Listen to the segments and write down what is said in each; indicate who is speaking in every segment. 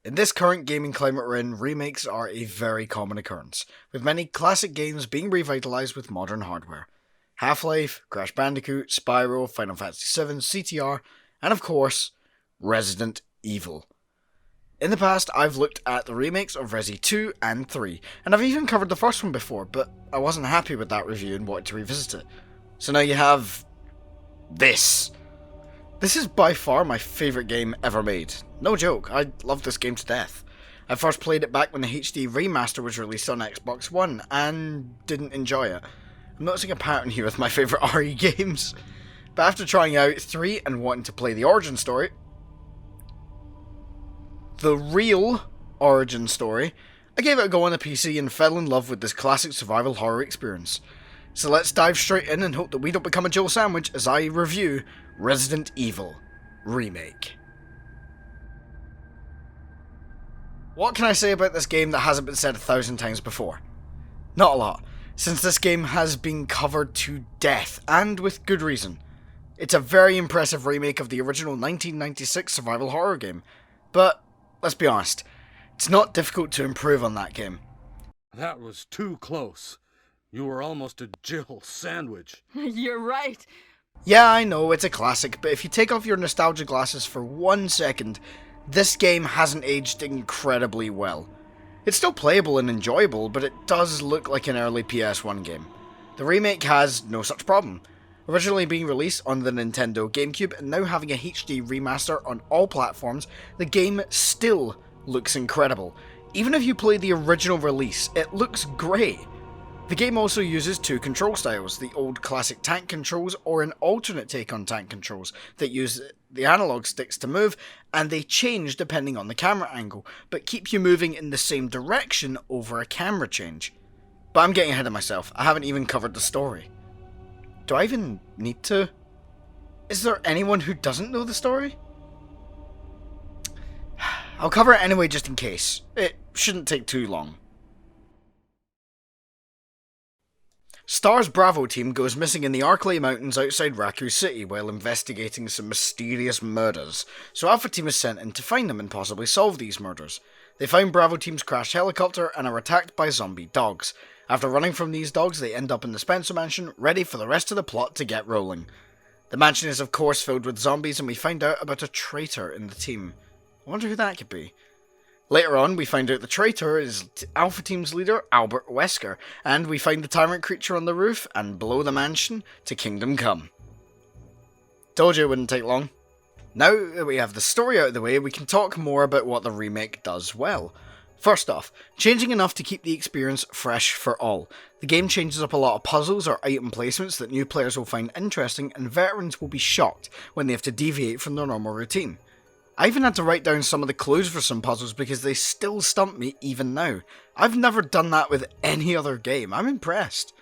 Speaker 1: In this current gaming climate we're in, remakes are a very common occurrence, with many classic games being revitalized with modern hardware. Half-Life, Crash Bandicoot, Spyro, Final Fantasy VII, CTR, and of course, Resident Evil. In the past, I've looked at the remakes of Resi 2 and 3, and I've even covered the first one before, but I wasn't happy with that review and wanted to revisit it. So now you have this. This is by far my favourite game ever made. No joke, I love this game to death. I first played it back when the HD remaster was released on Xbox One, and didn't enjoy it. I'm noticing a pattern here with my favourite RE games. But after trying out 3 and wanting to play the origin story, the real origin story, I gave it a go on the PC and fell in love with this classic survival horror experience. So let's dive straight in and hope that we don't become a Joe sandwich as I review Resident Evil Remake. What can I say about this game that hasn't been said 1,000 times before? Not a lot, since this game has been covered to death, and with good reason. It's a very impressive remake of the original 1996 survival horror game, but let's be honest, it's not difficult to improve on that game.
Speaker 2: That was too close. You were almost a Jill sandwich.
Speaker 3: You're right.
Speaker 1: Yeah, I know, it's a classic, but if you take off your nostalgia glasses for 1 second, this game hasn't aged incredibly well. It's still playable and enjoyable, but it does look like an early PS1 game. The remake has no such problem. Originally being released on the Nintendo GameCube and now having a HD remaster on all platforms, the game still looks incredible. Even if you play the original release, it looks great. The game also uses 2 control styles, the old classic tank controls or an alternate take on tank controls that use the analog sticks to move, and they change depending on the camera angle, but keep you moving in the same direction over a camera change. But I'm getting ahead of myself, I haven't even covered the story. Do I even need to? Is there anyone who doesn't know the story? I'll cover it anyway just in case. It shouldn't take too long. Star's Bravo team goes missing in the Arklay Mountains outside Raku City while investigating some mysterious murders, so Alpha Team is sent in to find them and possibly solve these murders. They find Bravo Team's crashed helicopter and are attacked by zombie dogs. After running from these dogs, they end up in the Spencer Mansion, ready for the rest of the plot to get rolling. The mansion is of course filled with zombies, and we find out about a traitor in the team. I wonder who that could be. Later on, we find out the traitor is Alpha Team's leader, Albert Wesker, and we find the tyrant creature on the roof and blow the mansion to Kingdom Come. Told you it wouldn't take long. Now that we have the story out of the way, we can talk more about what the remake does well. First off, changing enough to keep the experience fresh for all. The game changes up a lot of puzzles or item placements that new players will find interesting, and veterans will be shocked when they have to deviate from their normal routine. I even had to write down some of the clues for some puzzles because they still stump me even now. I've never done that with any other game, I'm impressed.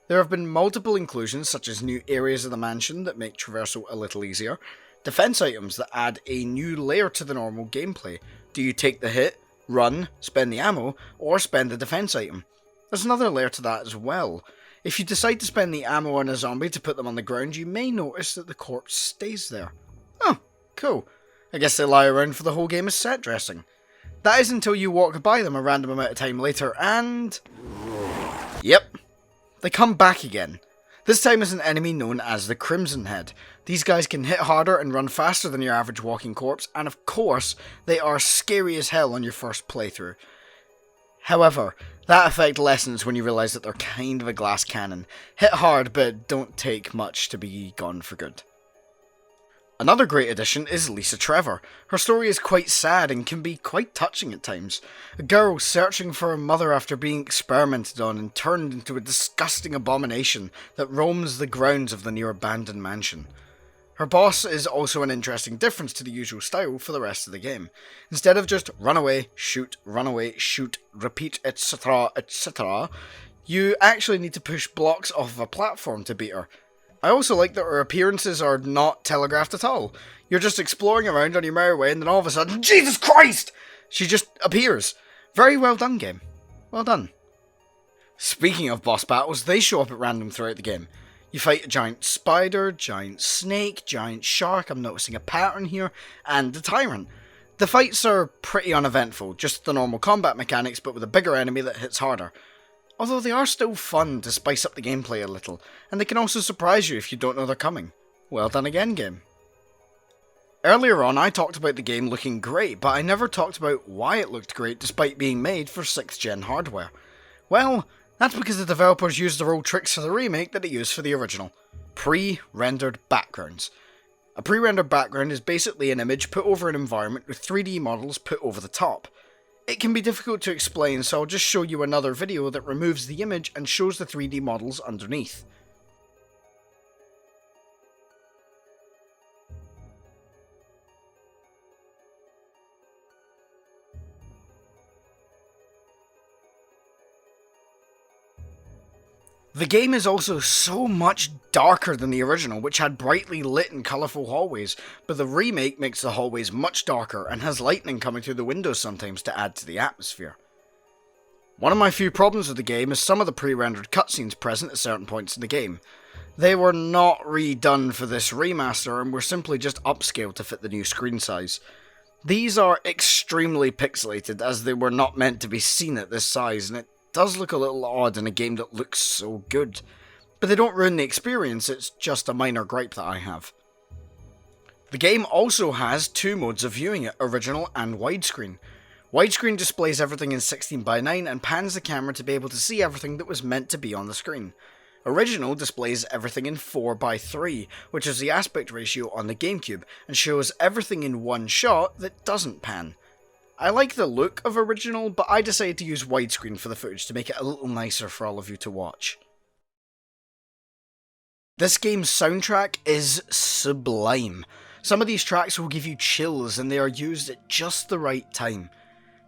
Speaker 1: There have been multiple inclusions such as new areas of the mansion that make traversal a little easier, defense items that add a new layer to the normal gameplay. Do you take the hit, run, spend the ammo, or spend the defense item? There's another layer to that as well. If you decide to spend the ammo on a zombie to put them on the ground, you may notice that the corpse stays there. Oh, cool. I guess they lie around for the whole game as set dressing. That is until you walk by them a random amount of time later and... Yep, they come back again. This time as an enemy known as the Crimson Head. These guys can hit harder and run faster than your average walking corpse, and of course, they are scary as hell on your first playthrough. However, that effect lessens when you realise that they're kind of a glass cannon. Hit hard, but don't take much to be gone for good. Another great addition is Lisa Trevor. Her story is quite sad and can be quite touching at times. A girl searching for her mother after being experimented on and turned into a disgusting abomination that roams the grounds of the near abandoned mansion. Her boss is also an interesting difference to the usual style for the rest of the game. Instead of just run away, shoot, repeat, etc., etc., you actually need to push blocks off of a platform to beat her. I also like that her appearances are not telegraphed at all. You're just exploring around on your merry way and then all of a sudden, Jesus Christ! She just appears. Very well done, game. Well done. Speaking of boss battles, they show up at random throughout the game. You fight a giant spider, giant snake, giant shark, I'm noticing a pattern here, and the tyrant. The fights are pretty uneventful, just the normal combat mechanics but with a bigger enemy that hits harder. Although they are still fun to spice up the gameplay a little, and they can also surprise you if you don't know they're coming. Well done again, game. Earlier on I talked about the game looking great, but I never talked about why it looked great despite being made for 6th gen hardware. Well, that's because the developers used the old tricks for the remake that they used for the original. Pre-rendered backgrounds. A pre-rendered background is basically an image put over an environment with 3D models put over the top. It can be difficult to explain, so I'll just show you another video that removes the image and shows the 3D models underneath. The game is also so much darker than the original, which had brightly lit and colourful hallways, but the remake makes the hallways much darker and has lightning coming through the windows sometimes to add to the atmosphere. One of my few problems with the game is some of the pre-rendered cutscenes present at certain points in the game. They were not redone for this remaster and were simply just upscaled to fit the new screen size. These are extremely pixelated as they were not meant to be seen at this size, and it does look a little odd in a game that looks so good. But they don't ruin the experience, it's just a minor gripe that I have. The game also has 2 modes of viewing it, original and widescreen. Widescreen displays everything in 16:9 and pans the camera to be able to see everything that was meant to be on the screen. Original displays everything in 4:3, which is the aspect ratio on the GameCube, and shows everything in one shot that doesn't pan. I like the look of original, but I decided to use widescreen for the footage to make it a little nicer for all of you to watch. This game's soundtrack is sublime. Some of these tracks will give you chills and they are used at just the right time.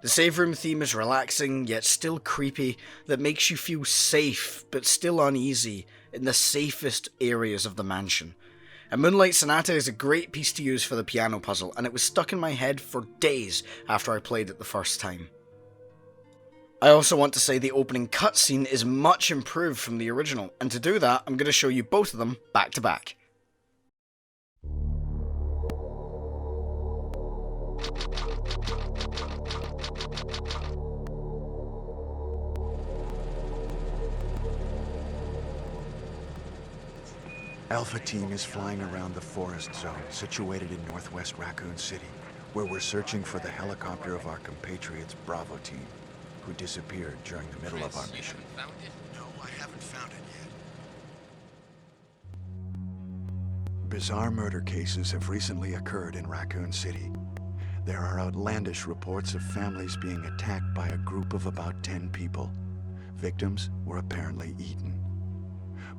Speaker 1: The save room theme is relaxing, yet still creepy, that makes you feel safe, but still uneasy, in the safest areas of the mansion. And Moonlight Sonata is a great piece to use for the piano puzzle, and it was stuck in my head for days after I played it the first time. I also want to say the opening cutscene is much improved from the original, and to do that, I'm going to show you both of them back to back.
Speaker 3: Alpha Team is flying around the forest zone situated in northwest Raccoon City, where we're searching for the helicopter of our compatriots Bravo Team, who disappeared during the middle of our mission.
Speaker 4: Found it?
Speaker 3: No, I haven't found it yet. Bizarre murder cases have recently occurred in Raccoon City. There are outlandish reports of families being attacked by a group of about 10 people. Victims were apparently eaten.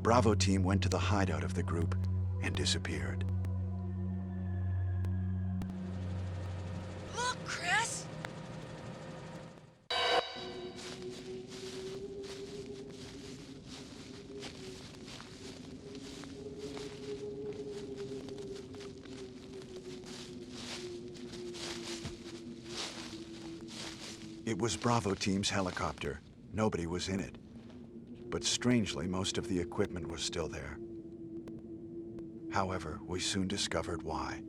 Speaker 3: Bravo Team went to the hideout of the group and disappeared.
Speaker 4: Look, Chris!
Speaker 3: It was Bravo Team's helicopter. Nobody was in it. But strangely, most of the equipment was still there. However, we soon discovered why.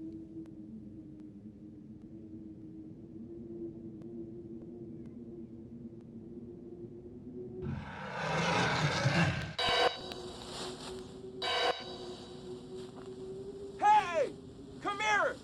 Speaker 5: Hey! Come here!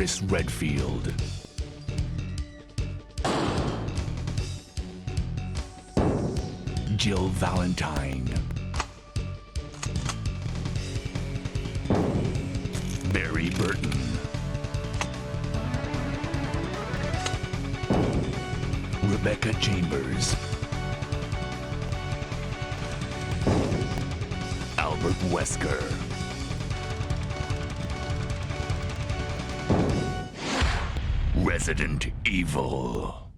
Speaker 4: Chris Redfield. Jill Valentine. Barry Burton. Rebecca Chambers. Albert Wesker. Resident Evil.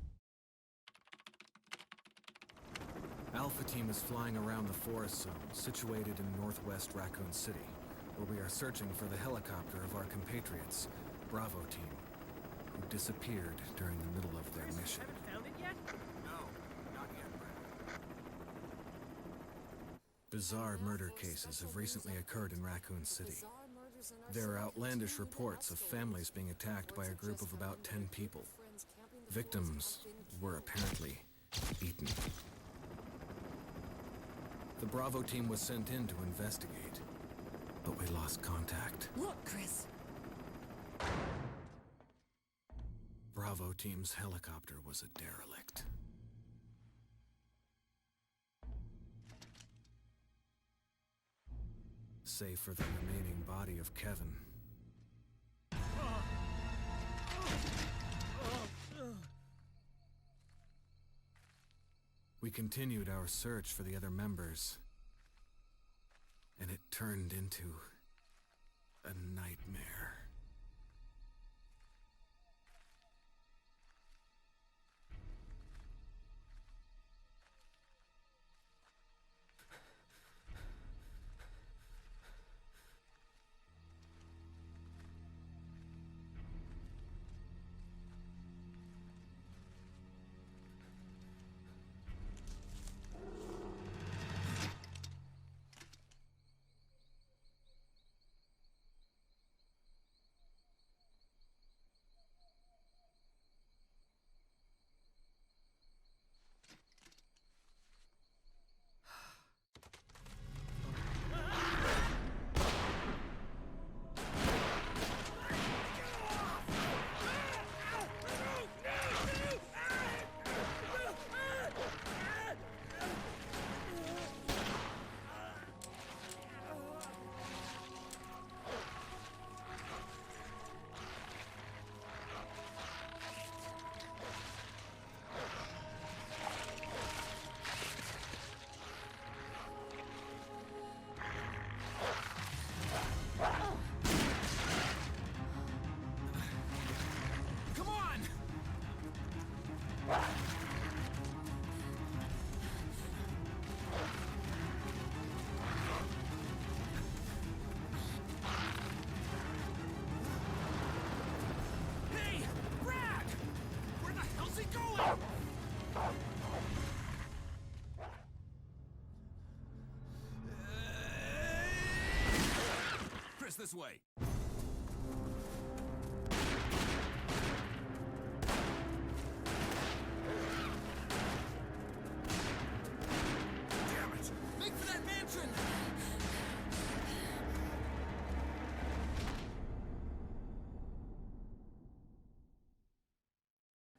Speaker 5: Alpha Team is flying around the forest zone, situated in northwest Raccoon City, where we are searching for the helicopter of our compatriots, Bravo Team, who disappeared during the middle of their mission.
Speaker 6: Found it yet?
Speaker 5: No, not yet, Brad. Bizarre murder cases have recently occurred in Raccoon City. There are outlandish reports of families being attacked by a group of about 10 people. Victims were apparently eaten. The Bravo Team was sent in to investigate, but we lost contact.
Speaker 7: Look, Chris.
Speaker 5: Bravo Team's helicopter was a derelict. Save for the remaining body of Kevin. We continued our search for the other members, and it turned into a nightmare. This way. Damn it! Make for that mansion!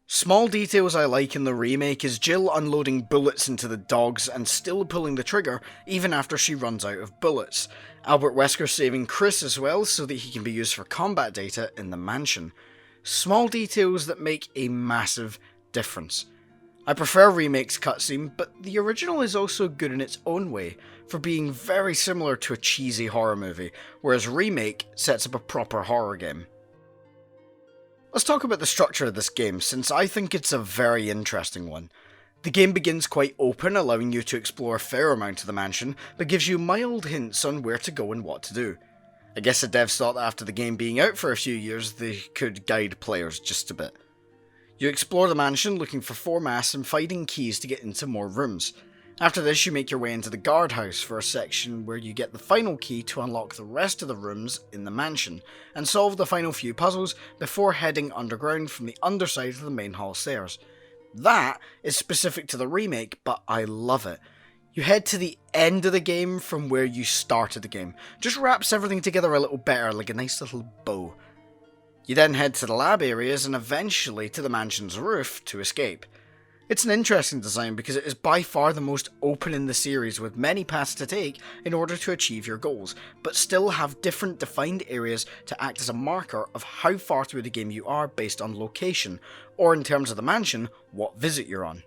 Speaker 1: Small details I like in the remake is Jill unloading bullets into the dogs and still pulling the trigger even after she runs out of bullets. Albert Wesker saving Chris as well so that he can be used for combat data in the mansion. Small details that make a massive difference. I prefer Remake's cutscene, but the original is also good in its own way, for being very similar to a cheesy horror movie, whereas Remake sets up a proper horror game. Let's talk about the structure of this game, since I think it's a very interesting one. The game begins quite open, allowing you to explore a fair amount of the mansion, but gives you mild hints on where to go and what to do. I guess the devs thought that after the game being out for a few years, they could guide players just a bit. You explore the mansion looking for 4 masks and finding keys to get into more rooms. After this, you make your way into the guardhouse for a section where you get the final key to unlock the rest of the rooms in the mansion, and solve the final few puzzles before heading underground from the underside of the main hall stairs. That is specific to the remake, but I love it. You head to the end of the game from where you started the game. Just wraps everything together a little better, like a nice little bow. You then head to the lab areas and eventually to the mansion's roof to escape. It's an interesting design because it is by far the most open in the series, with many paths to take in order to achieve your goals, but still have different defined areas to act as a marker of how far through the game you are based on location, or in terms of the mansion, what visit you're on.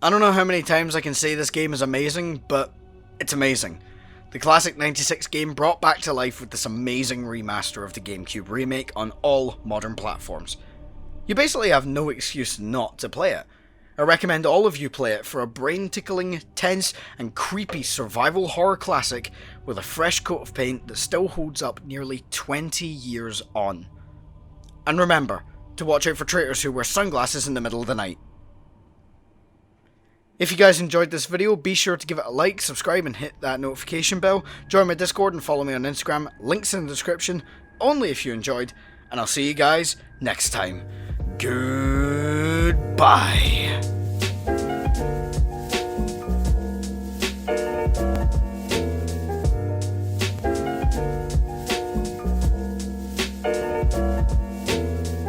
Speaker 1: I don't know how many times I can say this game is amazing, but it's amazing. The classic 96 game brought back to life with this amazing remaster of the GameCube remake on all modern platforms. You basically have no excuse not to play it. I recommend all of you play it for a brain-tickling, tense, and creepy survival horror classic with a fresh coat of paint that still holds up nearly 20 years on. And remember to watch out for traitors who wear sunglasses in the middle of the night. If you guys enjoyed this video, be sure to give it a like, subscribe and hit that notification bell. Join my Discord and follow me on Instagram, links in the description, only if you enjoyed, and I'll see you guys next time. Goodbye.